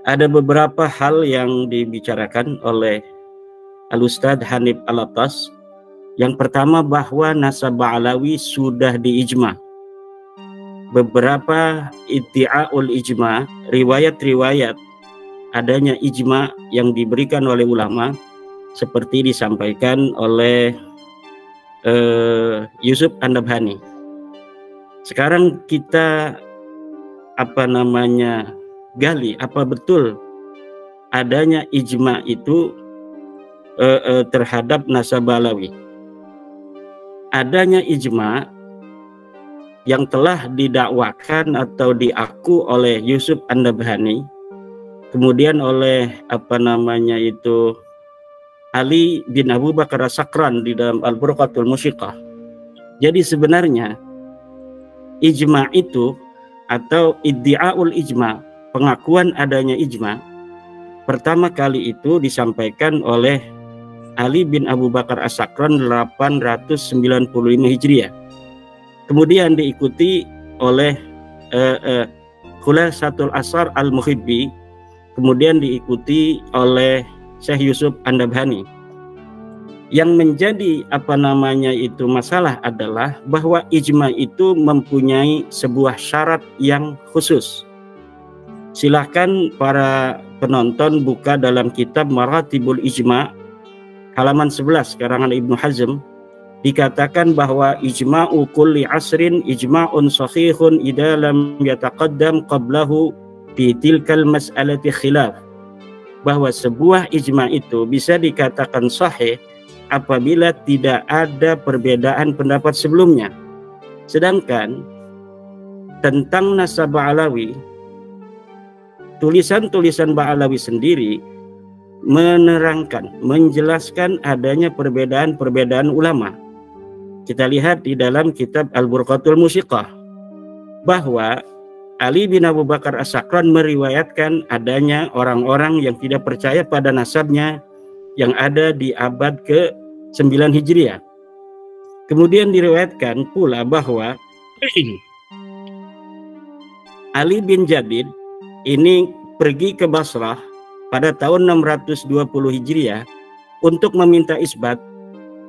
Ada beberapa hal yang dibicarakan oleh Al-Ustadz Hanif Alatas. Yang pertama, bahwa nasab Ba'alawi sudah diijma. Beberapa iddi'aul ijma, riwayat-riwayat adanya ijma yang diberikan oleh ulama, seperti disampaikan oleh Yusuf An-Nabhani. Sekarang kita gali apa betul adanya ijma itu terhadap nasab Ba'alawi. Adanya ijma yang telah didakwakan atau diaku oleh Yusuf An-Nabhani, kemudian oleh Ali bin Abu Bakar As-Sakran di dalam Al-Burqatul Musyiqah. Jadi sebenarnya ijma itu atau iddi'aul ijma, pengakuan adanya ijma, pertama kali itu disampaikan oleh Ali bin Abu Bakar As-Sakran 895 Hijriah. Kemudian diikuti oleh Khulasatul Asar Al-Muhibbi, kemudian diikuti oleh Syekh Yusuf An-Nabhani. Yang menjadi masalah adalah bahwa ijma itu mempunyai sebuah syarat yang khusus. Silahkan para penonton buka dalam kitab Maratibul Ijma halaman 11 karangan Ibnu Hazm. Dikatakan bahwa ijma'u kulli asrin ijma'un sahihun idza lam yataqaddam qablahu fi tilkal mas'alati khilaf. Bahwa sebuah ijma itu bisa dikatakan sahih apabila tidak ada perbedaan pendapat sebelumnya. Sedangkan tentang nasab Ba'alawi, tulisan-tulisan Ba'alawi sendiri menerangkan, menjelaskan adanya perbedaan-perbedaan ulama. Kita lihat di dalam kitab Al-Burqatul Musyiqah bahwa Ali bin Abu Bakar As-Sakran meriwayatkan adanya orang-orang yang tidak percaya pada nasabnya yang ada di abad ke-9 Hijriah. Kemudian diriwayatkan pula bahwa Ali bin Jadid ini pergi ke Basrah pada tahun 620 Hijriah untuk meminta isbat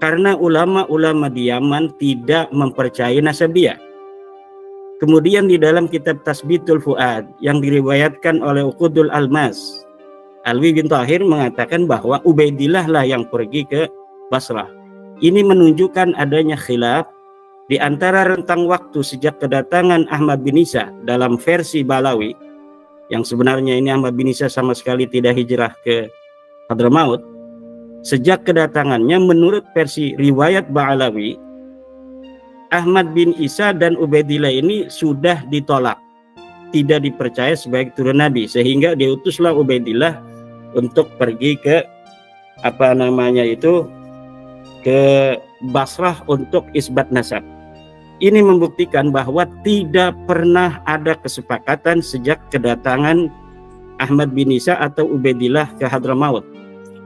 karena ulama-ulama di Yaman tidak mempercayai nasab dia. Kemudian di dalam kitab Tasbitul Fuad yang diriwayatkan oleh Uqudul Almas, Alwi bin Tahir mengatakan bahwa Ubaidillah lah yang pergi ke Basrah. Ini menunjukkan adanya khilaf di antara rentang waktu sejak kedatangan Ahmad bin Isa dalam versi Ba'alawi, yang sebenarnya ini Ahmad bin Isa sama sekali tidak hijrah ke Hadramaut. Sejak kedatangannya menurut versi riwayat Ba'alawi, Ahmad bin Isa dan Ubaidillah ini sudah ditolak, tidak dipercaya sebagai turun Nabi, sehingga diutuslah Ubaidillah untuk pergi ke ke Basrah untuk isbat nasab. Ini membuktikan bahwa tidak pernah ada kesepakatan sejak kedatangan Ahmad bin Isa atau Ubaidillah ke Hadramaut.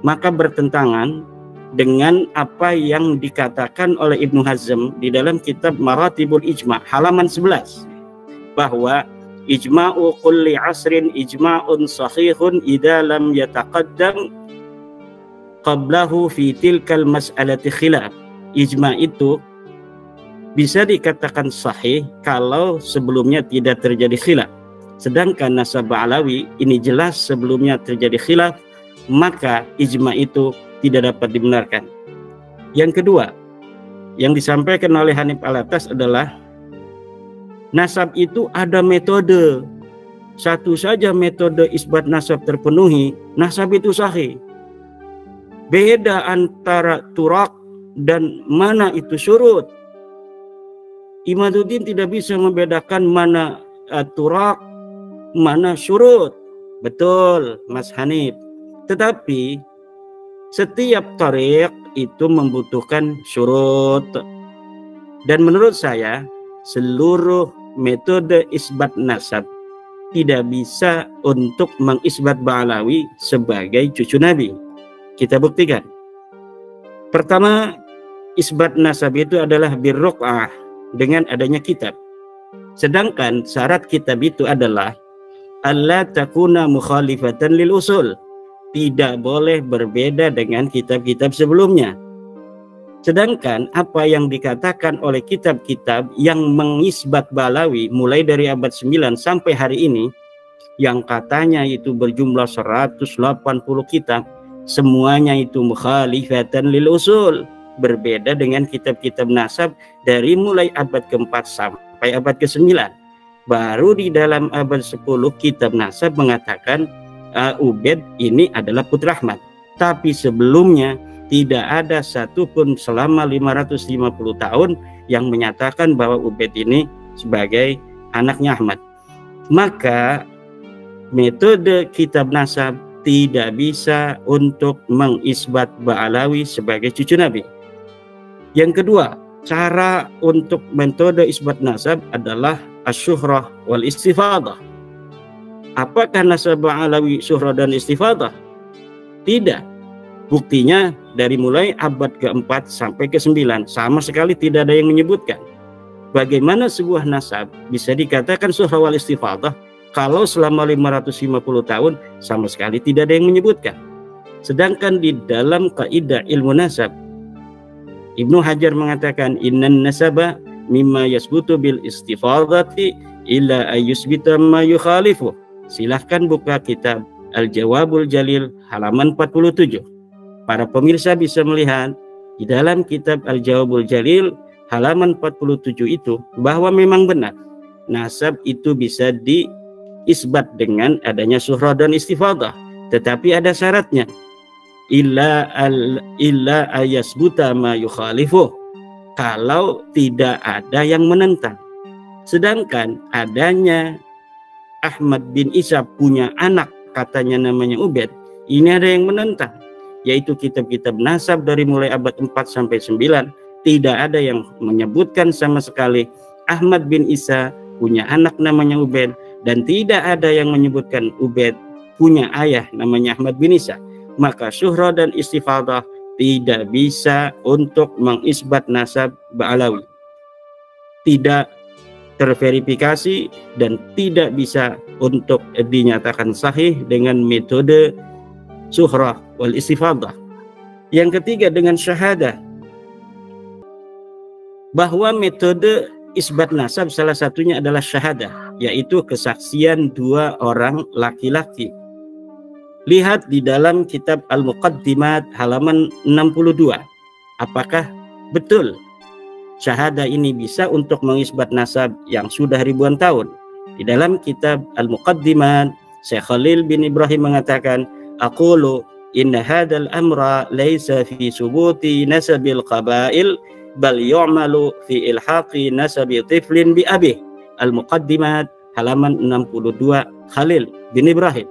Maka bertentangan dengan apa yang dikatakan oleh Ibnu Hazm di dalam kitab Maratibul Ijma halaman 11, bahwa ijma'u kulli asrin ijma'un sahihun idza lam yataqaddam qablahu fi tilkal mas'alati khilaf. Ijma itu bisa dikatakan sahih kalau sebelumnya tidak terjadi khilaf. Sedangkan nasab Ba'alawi ini jelas sebelumnya terjadi khilaf, maka ijma itu tidak dapat dibenarkan. Yang kedua yang disampaikan oleh Hanif Alatas adalah nasab itu ada metode. Satu saja metode isbat nasab terpenuhi, nasab itu sahih. Beda antara turak dan mana itu syurut. Imaduddin tidak bisa membedakan mana turak, mana syurut. Betul, Mas Hanif. Tetapi setiap tariq itu membutuhkan syurut. Dan menurut saya seluruh metode isbat nasab tidak bisa untuk mengisbat Ba'alawi sebagai cucu Nabi. Kita buktikan. Pertama, isbat nasab itu adalah birruq'ah, dengan adanya kitab. Sedangkan syarat kitab itu adalah alla takuna mukhalifatan lil usul. Tidak boleh berbeda dengan kitab-kitab sebelumnya. Sedangkan apa yang dikatakan oleh kitab-kitab yang mengisbat Ba'alawi mulai dari abad 9 sampai hari ini, yang katanya itu berjumlah 180 kitab, semuanya itu mukhalifatan lil usul, berbeda dengan kitab-kitab nasab dari mulai abad ke-4 sampai abad ke-9. Baru di dalam abad 10 kitab nasab mengatakan Ubaid ini adalah putra Ahmad. Tapi sebelumnya tidak ada satupun selama 550 tahun yang menyatakan bahwa Ubaid ini sebagai anaknya Ahmad. Maka metode kitab nasab tidak bisa untuk mengisbat Ba'alawi sebagai cucu Nabi. Yang kedua, cara untuk metode isbat nasab adalah asyuhrah wal istifadah. Apakah nasab Ba'alawi syuhrah dan istifadah? Tidak. Buktinya dari mulai abad ke-4 sampai ke-9 sama sekali tidak ada yang menyebutkan. Bagaimana sebuah nasab bisa dikatakan syuhrah wal istifadah kalau selama 550 tahun sama sekali tidak ada yang menyebutkan? Sedangkan di dalam kaidah ilmu nasab, Ibnu Hajar mengatakan innan nasaba mimma yasbutu bil istifadati illa ayusbita ma yukhalifu. Silahkan buka kitab Al-Jawabul Jalil halaman 47. Para pemirsa bisa melihat di dalam kitab Al-Jawabul Jalil halaman 47 itu bahwa memang benar nasab itu bisa diisbat dengan adanya syuhrah dan istifadah, tetapi ada syaratnya. Illa ayasbuta ma yukhalifu, kalau tidak ada yang menentang. Sedangkan adanya Ahmad bin Isa punya anak katanya namanya Ubaid, ini ada yang menentang, yaitu kitab-kitab nasab dari mulai abad 4 sampai 9 tidak ada yang menyebutkan sama sekali Ahmad bin Isa punya anak namanya Ubaid, dan tidak ada yang menyebutkan Ubaid punya ayah namanya Ahmad bin Isa. Maka syuhrah dan istifadah tidak bisa untuk mengisbat nasab Ba'alawi, tidak terverifikasi dan tidak bisa untuk dinyatakan sahih dengan metode syuhrah wal istifadah. Yang ketiga dengan syahadah, bahwa metode isbat nasab salah satunya adalah syahadah, yaitu kesaksian dua orang laki-laki. Lihat di dalam kitab Al-Muqaddimat halaman 62. Apakah betul syahadah ini bisa untuk mengisbat nasab yang sudah ribuan tahun? Di dalam kitab Al-Muqaddimat, Syekh Khalil bin Ibrahim mengatakan, aqulu inna hadzal amra laisa fi subuti nasabil qabail bal yu'malu fi ilhaqi nasabi tiflin bi abi. Al-Muqaddimat halaman 62, Khalil bin Ibrahim.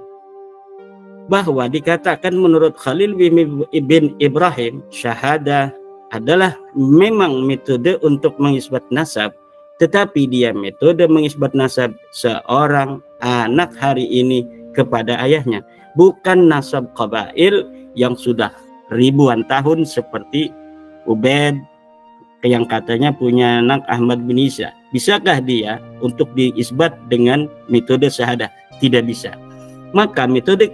Bahwa dikatakan menurut Khalil bin Ibrahim, syahadah adalah memang metode untuk mengisbat nasab, tetapi dia metode mengisbat nasab seorang anak hari ini kepada ayahnya, bukan nasab qabail yang sudah ribuan tahun seperti Ubaid yang katanya punya anak Ahmad bin Isa. Bisakah dia untuk diisbat dengan metode syahadah? Tidak bisa. Maka metode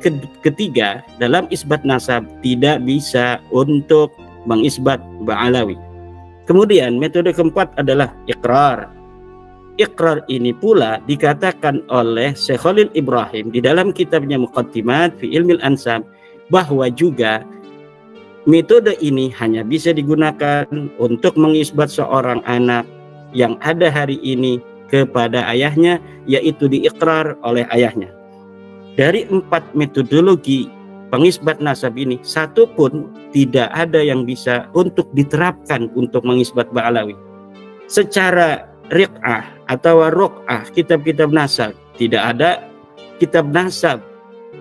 ketiga dalam isbat nasab tidak bisa untuk mengisbat Ba'alawi. Kemudian metode keempat adalah iqrar. Iqrar ini pula dikatakan oleh Syekh Khalil Ibrahim di dalam kitabnya Muqaddimat fi Ilmil Ansab, bahwa juga metode ini hanya bisa digunakan untuk mengisbat seorang anak yang ada hari ini kepada ayahnya, yaitu diiqrar oleh ayahnya. Dari 4 metodologi pengisbat nasab ini, satu pun tidak ada yang bisa untuk diterapkan untuk mengisbat Ba'alawi. Secara riq'ah atau ruq'ah kitab-kitab nasab, tidak ada kitab nasab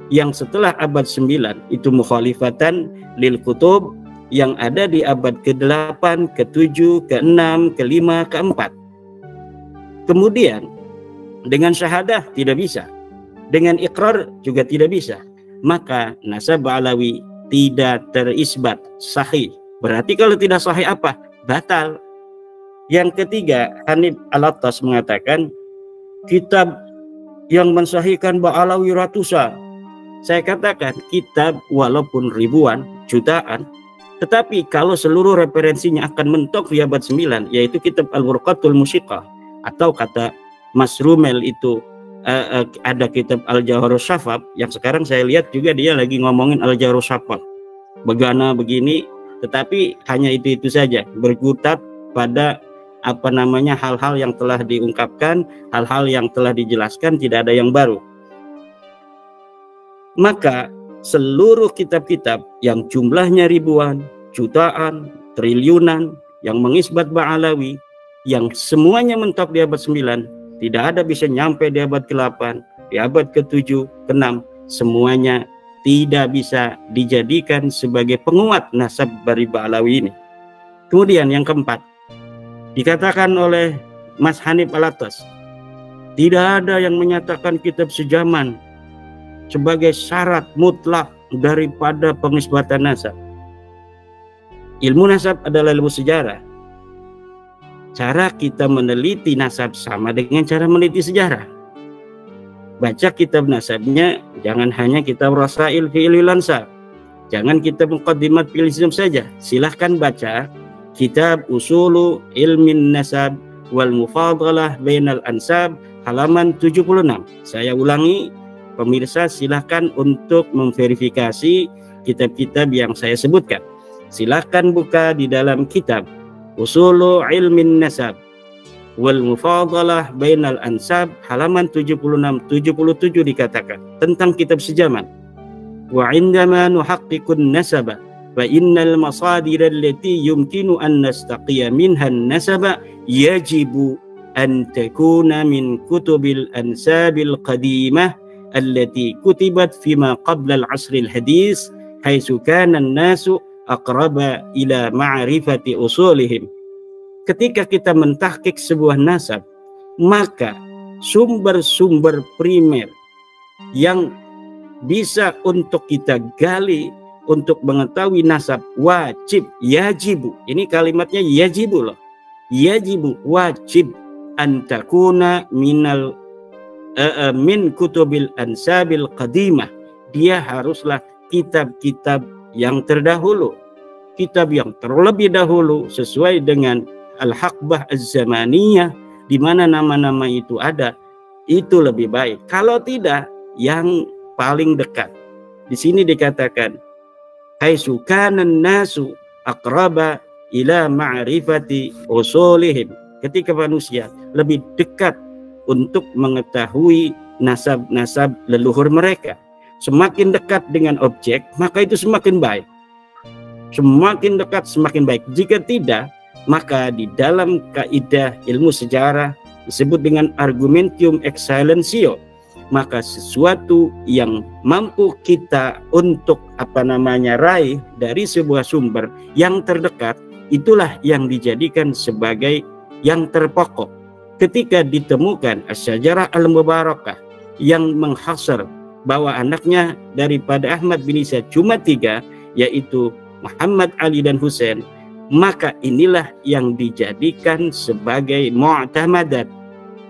yang setelah abad 9 itu mukhalifatan lil kutub yang ada di abad ke-8, ke-7, ke-6, ke-5, ke-4. Kemudian dengan syahadah tidak bisa, dengan iqrar juga tidak bisa. Maka nasab Ba'alawi tidak terisbat sahih. Berarti kalau tidak sahih apa? Batal. Yang ketiga, Hanif Al-Attas mengatakan kitab yang mensahihkan Ba'alawi ratusan. Saya katakan kitab walaupun ribuan, jutaan, tetapi kalau seluruh referensinya akan mentok di abad 9, yaitu kitab Al-Burqatul Musiqah, atau kata Mas Rumel itu ada kitab Al-Jawharus Syafaf, yang sekarang saya lihat juga dia lagi ngomongin Al-Jawharus Syafaf. Begana begini, tetapi hanya itu saja, berkutat pada hal-hal yang telah diungkapkan, hal-hal yang telah dijelaskan, tidak ada yang baru. Maka seluruh kitab-kitab yang jumlahnya ribuan, jutaan, triliunan, yang mengisbat Ba'alawi, yang semuanya mentok di abad 9, tidak ada bisa nyampe di abad ke-8, di abad ke-7, ke-6, semuanya tidak bisa dijadikan sebagai penguat nasab dari Ba'alawi ini. Kemudian yang keempat, dikatakan oleh Mas Hanif Alatas, tidak ada yang menyatakan kitab sejaman sebagai syarat mutlak daripada pengisbatan nasab. Ilmu nasab adalah ilmu sejarah. Cara kita meneliti nasab sama dengan cara meneliti sejarah. Baca kitab nasabnya, jangan hanya kitab Rasail fi Ilmil Ansab, jangan kitab Muqaddimat fil Ilm saja. Silahkan baca kitab Usulu Ilmin Nasab wal Mufadalah Bainal Ansab halaman 76. Saya ulangi, pemirsa silahkan untuk memverifikasi kitab-kitab yang saya sebutkan. Silahkan buka di dalam kitab Usulu Ilmin Nasab wal Mufadalah Bainal Ansab halaman 76-77 dikatakan tentang kitab sejaman. Wa indama nuhaqqiqun nasaba fa innal masadir allati yumkinu an nastaqiya minha an-nasaba yajibu an takuna min kutubil ansabil qadimah allati kutibat fima qabla al-'asr al-hadis haitsu kana an-nasu aqraba ila ma'rifati usulihim. Ketika kita mentahqiq sebuah nasab, maka sumber-sumber primer yang bisa untuk kita gali untuk mengetahui nasab wajib, yajibu, ini kalimatnya yajibu loh, yajibu, wajib, antakuna minal min kutubil ansabil qadimah, dia haruslah kitab-kitab yang terdahulu, kitab yang terlebih dahulu sesuai dengan al-haqbah az-zamaniyah, di mana nama-nama itu ada, itu lebih baik. Kalau tidak, yang paling dekat. Di sini dikatakan haitsu kana an-nasu aqraba ila ma'rifati usulihim, ketika manusia lebih dekat untuk mengetahui nasab-nasab leluhur mereka. Semakin dekat dengan objek, maka itu semakin baik. Semakin dekat semakin baik. Jika tidak, maka di dalam kaidah ilmu sejarah disebut dengan argumentium excellentio, maka sesuatu yang mampu kita untuk raih dari sebuah sumber yang terdekat, itulah yang dijadikan sebagai yang terpokok. Ketika ditemukan Asy-Syajarah Al-Mubarakah yang menghasar bahwa anaknya daripada Ahmad bin Isa cuma 3, yaitu Muhammad, Ali, dan Husain, maka inilah yang dijadikan sebagai mu'tamadat,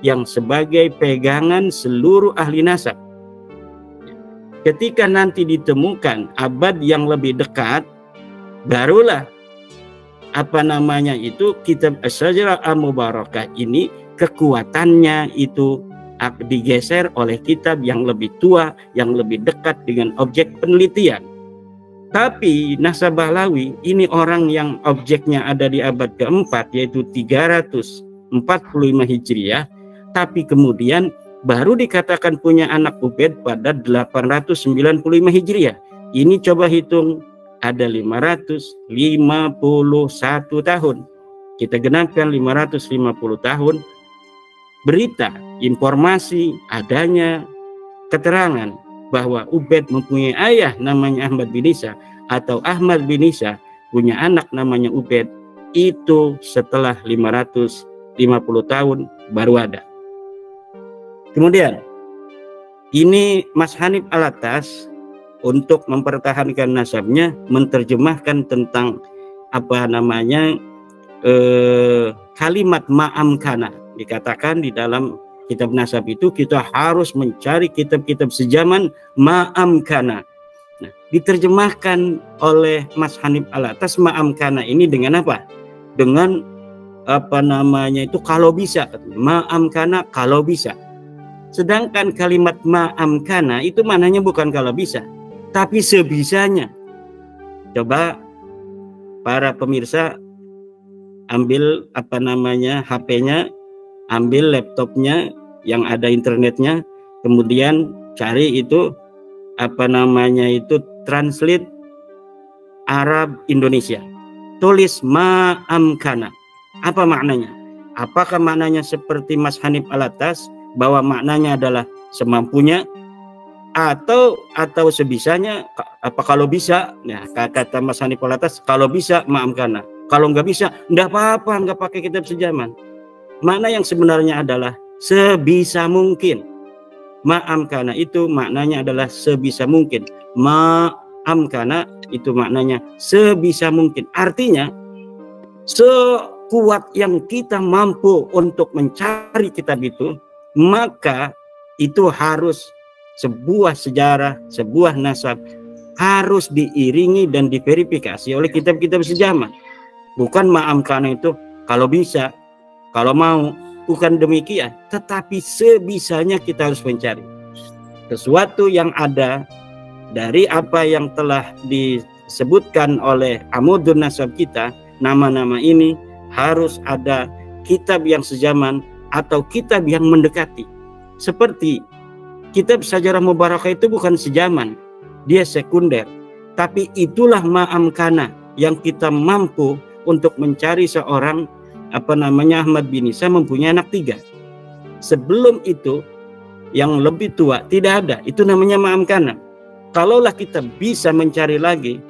yang sebagai pegangan seluruh ahli nasab. Ketika nanti ditemukan abad yang lebih dekat, barulah kitab Asy-Syajarah Al-Mubarakah ini kekuatannya itu digeser oleh kitab yang lebih tua, yang lebih dekat dengan objek penelitian. Tapi nasab Ba'alawi ini orang yang objeknya ada di abad keempat, yaitu 345 Hijriah, tapi kemudian baru dikatakan punya anak Ubaid pada 895 Hijriah. Ini coba hitung, ada 551 tahun. Kita genapkan 550 tahun. Berita, informasi, adanya keterangan bahwa Ubaid mempunyai ayah namanya Ahmad bin Isa, atau Ahmad bin Isa punya anak namanya Ubaid, itu setelah 550 tahun baru ada. Kemudian ini Mas Hanif Alatas untuk mempertahankan nasabnya menerjemahkan tentang kalimat ma'amkana, dikatakan di dalam kitab nasab itu kita harus mencari kitab-kitab sejaman ma'amkana. Nah, diterjemahkan oleh Mas Hanif Alatas ma'amkana ini dengan apa? Dengan apa namanya itu kalau bisa, ma'amkana kalau bisa. Sedangkan kalimat ma'amkana itu maknanya bukan kalau bisa, tapi sebisanya. Coba para pemirsa ambil apa namanya HP-nya, ambil laptopnya yang ada internetnya, kemudian cari itu apa namanya itu translate Arab Indonesia, tulis ma'amkana. Apa maknanya? Apakah maknanya seperti Mas Hanif Alatas bahwa maknanya adalah semampunya atau sebisanya? Apa kalau bisa? Nah, kata Mas Hanif Alatas kalau bisa ma'amkana. Kalau nggak bisa, nggak apa-apa, nggak pakai kitab sejaman. Makna yang sebenarnya adalah sebisa mungkin. Ma'amkana itu maknanya adalah sebisa mungkin. Ma'amkana itu maknanya sebisa mungkin. Artinya, sekuat yang kita mampu untuk mencari kitab itu, maka itu harus sebuah sejarah, sebuah nasab harus diiringi dan diverifikasi oleh kitab-kitab sejaman. Bukan ma'amkana itu kalau bisa, kalau mau, bukan demikian. Tetapi sebisanya kita harus mencari sesuatu yang ada dari apa yang telah disebutkan oleh Amudun Nasab kita. Nama-nama ini harus ada kitab yang sejaman atau kitab yang mendekati. Seperti kitab Sajarah Mubarakah itu bukan sejaman, dia sekunder. Tapi itulah ma'amkana yang kita mampu untuk mencari seorang apa namanya Ahmad bin Isa mempunyai anak 3. Sebelum itu yang lebih tua tidak ada, itu namanya ma'amkana. Kalaulah kita bisa mencari lagi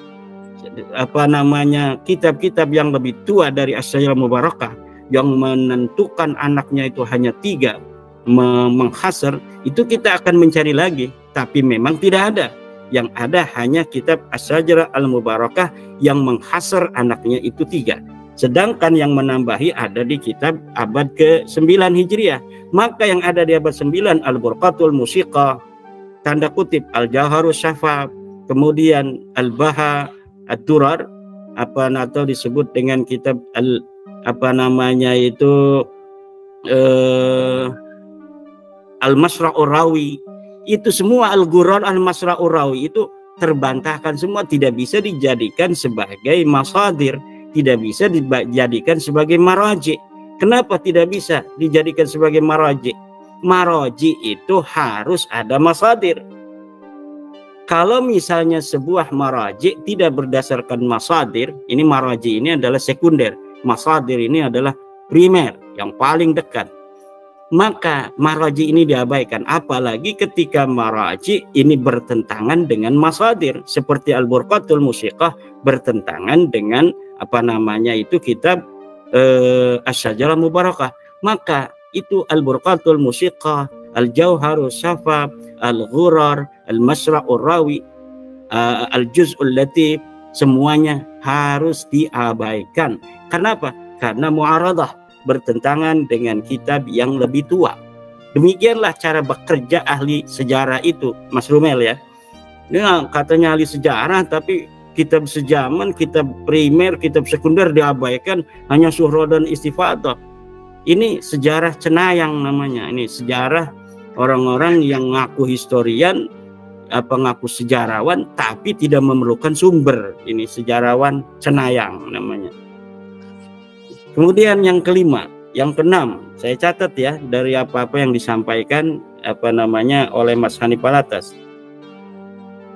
apa namanya kitab-kitab yang lebih tua dari As-Sajarah Mubarakah yang menentukan anaknya itu hanya 3, menghasar, itu kita akan mencari lagi, tapi memang tidak ada. Yang ada hanya kitab As-Sajarah Al-Mubarakah yang menghasar anaknya itu 3. Sedangkan yang menambahi ada di kitab abad ke-9 Hijriah. Maka yang ada di abad 9 Al-Burqatul Musiqah, tanda kutip Al-Jawharus Syafaf, kemudian Al-Baha Ad-Durar, atau disebut dengan kitab Al-Masra'ur Rawi. Itu semua Al-Ghurar, Al-Masra'ur Rawi itu terbantahkan semua, tidak bisa dijadikan sebagai masadir, tidak bisa dijadikan sebagai maraji. Kenapa tidak bisa dijadikan sebagai maraji? Maraji itu harus ada masadir. Kalau misalnya sebuah maraji tidak berdasarkan masadir, ini maraji ini adalah sekunder, masadir ini adalah primer yang paling dekat. Maka maraji ini diabaikan, apalagi ketika maraji ini bertentangan dengan masadir, seperti Al-Burqatul Musiqah bertentangan dengan apa namanya itu kitab As-Sajarah Mubarakah. Maka itu Al-Burqatul Musiqah, Al-Jawharus Syafaf, Al-Ghurar, Al-Masra'ur Rawi, Al-Juz'ul Latif, semuanya harus diabaikan. Kenapa? Karena mu'aradah, bertentangan dengan kitab yang lebih tua. Demikianlah cara bekerja ahli sejarah itu, Mas Rumel ya. Nah, katanya ahli sejarah tapi kitab sejaman, kitab primer, kitab sekunder diabaikan, hanya Syuhra dan Istifadah. Ini sejarah cenayang namanya. Ini sejarah orang-orang yang ngaku historian, ngaku sejarawan tapi tidak memerlukan sumber. Ini sejarawan cenayang namanya. Kemudian yang kelima, yang keenam, saya catat ya dari apa-apa yang disampaikan oleh Mas Hanif Alatas.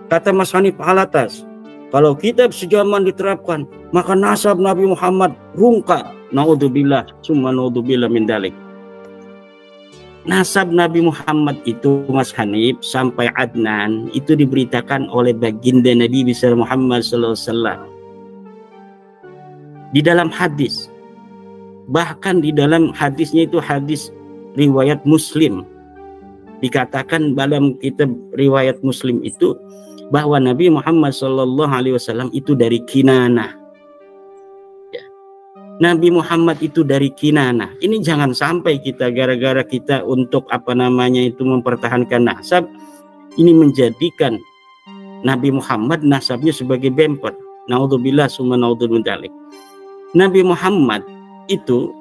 Kata Mas Hanif Alatas, kalau kitab sejaman diterapkan, maka nasab Nabi Muhammad rungkat. Naudzubillah, summa naudzubillah min dalik. Nasab Nabi Muhammad itu, Mas Hanif, sampai Adnan itu diberitakan oleh baginda Nabi besar Muhammad SAW di dalam hadis. Bahkan di dalam hadisnya itu hadis riwayat Muslim, dikatakan dalam kitab riwayat Muslim itu bahwa Nabi Muhammad SAW itu dari Kinanah ya. Nabi Muhammad itu dari Kinanah. Ini jangan sampai kita gara-gara kita untuk mempertahankan nasab, ini menjadikan Nabi Muhammad nasabnya sebagai bemper. Naudzubillah summa naudzubillah. Nabi Muhammad itu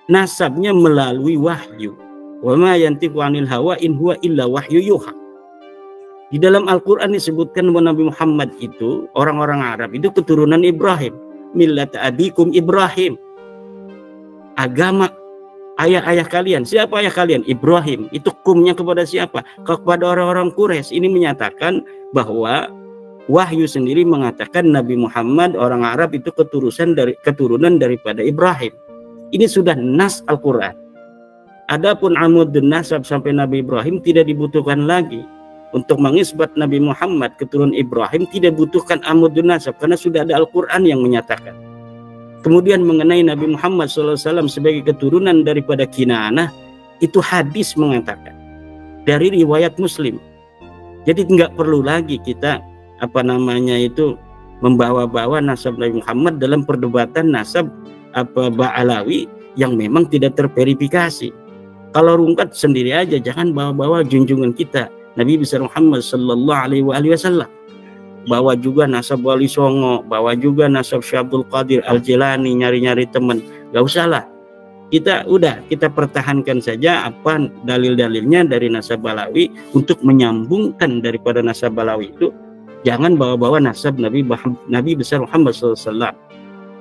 nasabnya melalui wahyu. Wa ma yantiqu 'anil hawa in huwa illa wahyu yuha. Di dalam Al-Qur'an disebutkan bahwa Nabi Muhammad itu, orang-orang Arab itu keturunan Ibrahim. Millat abikum Ibrahim. Agama ayah-ayah kalian. Siapa ayah kalian? Ibrahim. Itu kumnya kepada siapa? Kepada orang-orang Quraisy. Ini menyatakan bahwa wahyu sendiri mengatakan Nabi Muhammad, orang Arab itu keturunan daripada Ibrahim. Ini sudah nas Al-Quran. Adapun amudun nasab sampai Nabi Ibrahim tidak dibutuhkan lagi. Untuk mengisbat Nabi Muhammad keturunan Ibrahim tidak butuhkan amudun nasab, karena sudah ada Al-Quran yang menyatakan. Kemudian mengenai Nabi Muhammad SAW sebagai keturunan daripada Kinanah, itu hadis mengatakan dari riwayat Muslim. Jadi nggak perlu lagi kita membawa-bawa nasab Nabi Muhammad dalam perdebatan nasab Ba'alawi yang memang tidak terverifikasi. Kalau rungkat sendiri aja, jangan bawa-bawa junjungan kita Nabi besar Muhammad sallallahu alaihi wasallam. Bawa juga nasab Wali Songo, bawa juga nasab Syekh Abdul Qadir Al-Jilani, nyari-nyari teman. Gak usah lah. Kita pertahankan saja apa dalil-dalilnya dari nasab Balawi untuk menyambungkan daripada nasab Balawi itu. Jangan bawa-bawa nasab Nabi besar Muhammad sallallahu alaihi wasallam.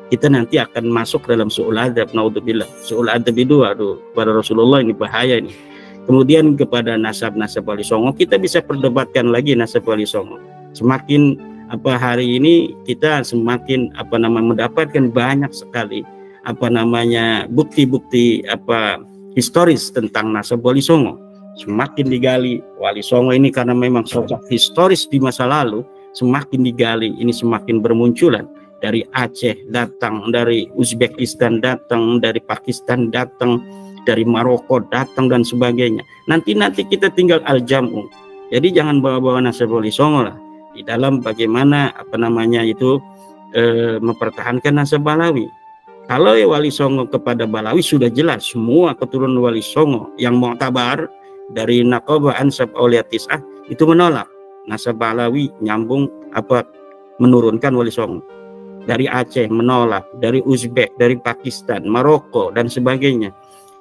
Kita nanti akan masuk dalam su'ul adab, naudzubillah. Su'ul adab itu pada Rasulullah ini bahaya ini. Kemudian kepada nasab-nasab Wali Songo, kita bisa perdebatkan lagi nasab Wali Songo. Semakin hari ini kita semakin mendapatkan banyak sekali bukti-bukti historis tentang nasab Wali Songo. Semakin digali Wali Songo ini karena memang sosok historis di masa lalu, semakin digali ini semakin bermunculan. Dari Aceh datang, dari Uzbekistan datang, dari Pakistan datang, dari Maroko datang dan sebagainya. Nanti kita tinggal al-jam'u. Jadi jangan bawa-bawa nasab Wali Songo lah di dalam bagaimana mempertahankan nasab Balawi. Kalau Wali Songo kepada Balawi sudah jelas semua keturunan Wali Songo yang mu'tabar dari Naqabah Ansab Auliya Tis'ah itu menolak nasab Balawi nyambung menurunkan Wali Songo. Dari Aceh menolak, dari Uzbek, dari Pakistan, Maroko dan sebagainya.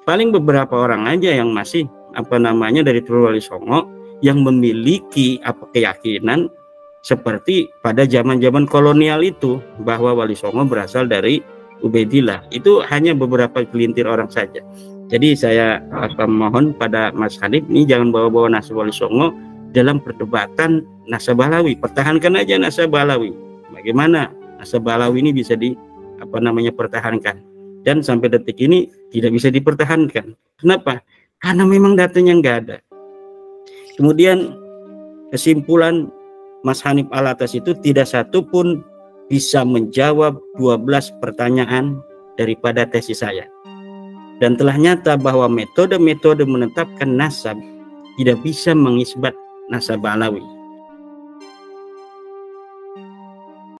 Paling beberapa orang aja yang masih dari turun Wali Songo yang memiliki keyakinan seperti pada zaman-zaman kolonial itu bahwa Wali Songo berasal dari Ubaidillah. Itu hanya beberapa gelintir orang saja. Jadi saya mohon pada Mas Hanif ini jangan bawa-bawa nasab Wali Songo dalam perdebatan nasab Balawi. Pertahankan aja nasab Balawi. Bagaimana nasab Balawi ini bisa pertahankan, dan sampai detik ini tidak bisa dipertahankan. Kenapa? Karena memang datanya nggak ada. Kemudian kesimpulan Mas Hanif Alatas itu tidak satu pun bisa menjawab 12 pertanyaan daripada tesis saya, dan telah nyata bahwa metode-metode menetapkan nasab tidak bisa mengisbat nasab Balawi.